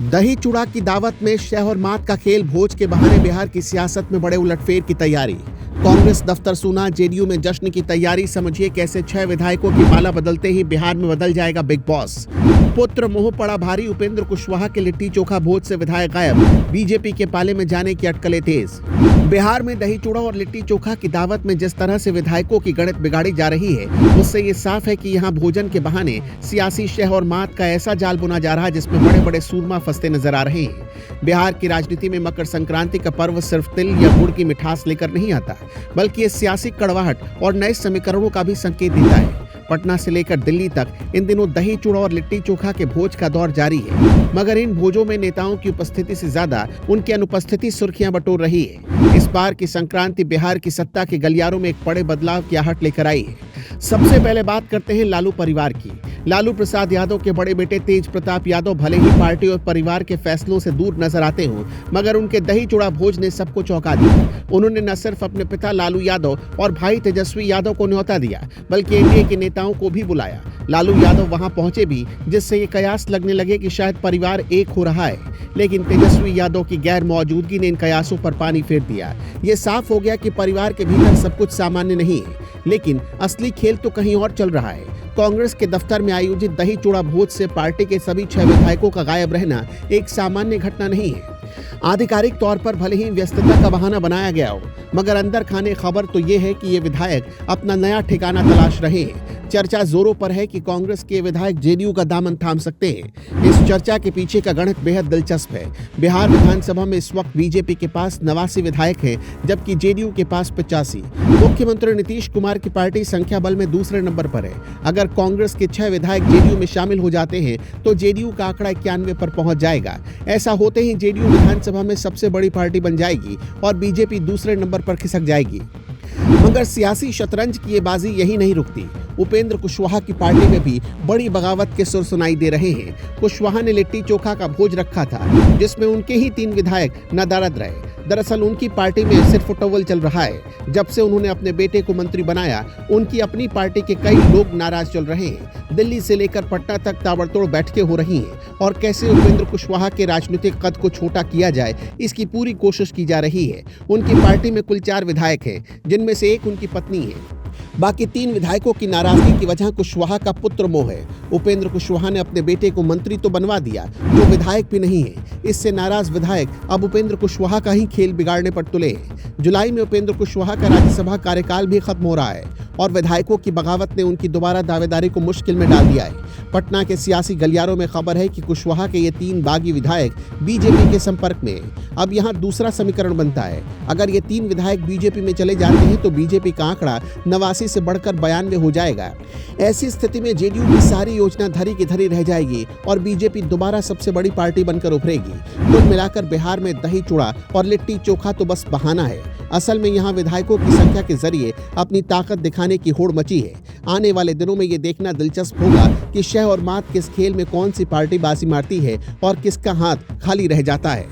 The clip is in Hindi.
दही चूड़ा की दावत में शह और मात का खेल, भोज के बहाने बिहार की सियासत में बड़े उलटफेर की तैयारी। कांग्रेस दफ्तर सूना, जेडीयू में जश्न की तैयारी। समझिए कैसे 6 विधायकों की माला बदलते ही बिहार में बदल जाएगा बिग बॉस। पुत्र मोह पड़ा भारी, उपेंद्र कुशवाहा के लिट्टी चोखा भोज से विधायक गायब। बीजेपी के पाले में जाने की अटकलें तेज। बिहार में दही चूड़ा और लिट्टी चोखा की दावत में जिस तरह से विधायकों की गणित बिगाड़ी जा रही है, उससे ये साफ है कि यहाँ भोजन के बहाने सियासी शह और मात का ऐसा जाल बुना जा रहा है जिसमें बड़े बड़े सूरमा फंसते नजर आ रहे हैं। बिहार की राजनीति में मकर संक्रांति का पर्व सिर्फ तिल या गुड़ की मिठास लेकर नहीं आता, बल्कि ये सियासी कड़वाहट और नए समीकरणों का भी संकेत देता है। पटना से लेकर दिल्ली तक इन दिनों दही चूड़ा और लिट्टी चोखा के भोज का दौर जारी है, मगर इन भोजों में नेताओं की उपस्थिति से ज्यादा उनकी अनुपस्थिति सुर्खियां बटोर रही है। इस बार की संक्रांति बिहार की सत्ता के गलियारों में एक बड़े बदलाव की आहट लेकर आई है। सबसे पहले बात करते हैं लालू परिवार की। लालू प्रसाद यादव के बड़े बेटे तेज प्रताप यादव भले ही पार्टी और परिवार के फैसलों से दूर नजर आते हों, मगर उनके दही चूड़ा भोज ने सबको चौंका दिया। उन्होंने न सिर्फ अपने पिता लालू यादव और भाई तेजस्वी यादव को न्योता दिया, बल्कि एनडीए के नेताओं को भी बुलाया। लालू यादव वहां पहुंचे भी, जिससे ये कयास लगने लगे कि शायद परिवार एक हो रहा है, लेकिन तेजस्वी यादव की गैर मौजूदगी ने इन कयासों पर पानी फेर दिया। ये साफ हो गया कि परिवार के भीतर सब कुछ सामान्य नहीं है, लेकिन असली खेल तो कहीं और चल रहा है। कांग्रेस के दफ्तर में आयोजित दही चूड़ा भोज से पार्टी के सभी 6 विधायकों का गायब रहना एक सामान्य घटना नहीं है। आधिकारिक तौर पर भले ही व्यस्तता का बहाना बनाया गया हो, मगर अंदर खाने खबर तो ये है कि ये विधायक अपना नया ठिकाना तलाश रहे हैं। चर्चा जोरों पर है कि कांग्रेस के विधायक जेडीयू का दामन थाम सकते हैं। इस चर्चा के पीछे का गणित बेहद दिलचस्प है। बिहार विधानसभा में इस वक्त बीजेपी के पास 89 विधायक हैं, जबकि जेडीयू के पास 85। मुख्यमंत्री नीतीश कुमार की पार्टी संख्या बल में दूसरे नंबर पर है। अगर कांग्रेस के 6 विधायक जेडीयू में शामिल हो जाते हैं तो जेडीयू का आंकड़ा 91 पर पहुंच जाएगा। ऐसा होते ही जेडीयू विधानसभा में सबसे बड़ी पार्टी बन जाएगी और बीजेपी दूसरे नंबर पर खिसक जाएगी। मगर सियासी शतरंज की ये बाजी यही नहीं रुकती। उपेंद्र कुशवाहा की पार्टी में भी बड़ी बगावत के सुर सुनाई दे रहे हैं। कुशवाहा ने लिट्टी चोखा का भोज रखा था, जिसमें उनके ही 3 विधायक नदारद रहे। दरअसल उनकी पार्टी में सिर्फ टोवल चल रहा है। जब से उन्होंने अपने बेटे को मंत्री बनाया, उनकी अपनी पार्टी के कई लोग नाराज चल रहे हैं। दिल्ली से लेकर पटना तक ताबड़तोड़ बैठकें हो रही हैं और कैसे उपेंद्र कुशवाहा के राजनीतिक कद को छोटा किया जाए, इसकी पूरी कोशिश की जा रही है। उनकी पार्टी में कुल 4 विधायक हैं, जिनमें से एक उनकी पत्नी है। बाकी 3 विधायकों की नाराजगी की वजह कुशवाहा का पुत्र मोह है। उपेंद्र कुशवाहा ने अपने बेटे को मंत्री तो बनवा दिया, जो विधायक भी नहीं है। इससे नाराज विधायक अब उपेंद्र कुशवाहा का ही खेल बिगाड़ने पर तुले हैं। जुलाई में उपेंद्र कुशवाहा का राज्यसभा कार्यकाल भी खत्म हो रहा है और विधायकों की बगावत ने उनकी दोबारा दावेदारी को मुश्किल में डाल दिया है। पटना के सियासी गलियारों में खबर है कि कुशवाहा के ये 3 बागी विधायक बीजेपी के संपर्क में हैं। अब यहाँ दूसरा समीकरण बनता है। अगर ये 3 विधायक बीजेपी में चले जाते हैं तो बीजेपी का आंकड़ा 89 से बढ़कर 92 हो जाएगा। ऐसी स्थिति में जेडीयू की सारी योजना धरी की धरी रह जाएगी और बीजेपी दोबारा सबसे बड़ी पार्टी बनकर उभरेगी। कुल मिलाकर बिहार में दही चूड़ा और लिट्टी चोखा तो बस बहाना है। असल में यहाँ विधायकों की संख्या के जरिए अपनी ताकत दिखाने की होड़ मची है। आने वाले दिनों में ये देखना दिलचस्प होगा कि शह और मात किस खेल में कौन सी पार्टी बाजी मारती है और किसका हाथ खाली रह जाता है।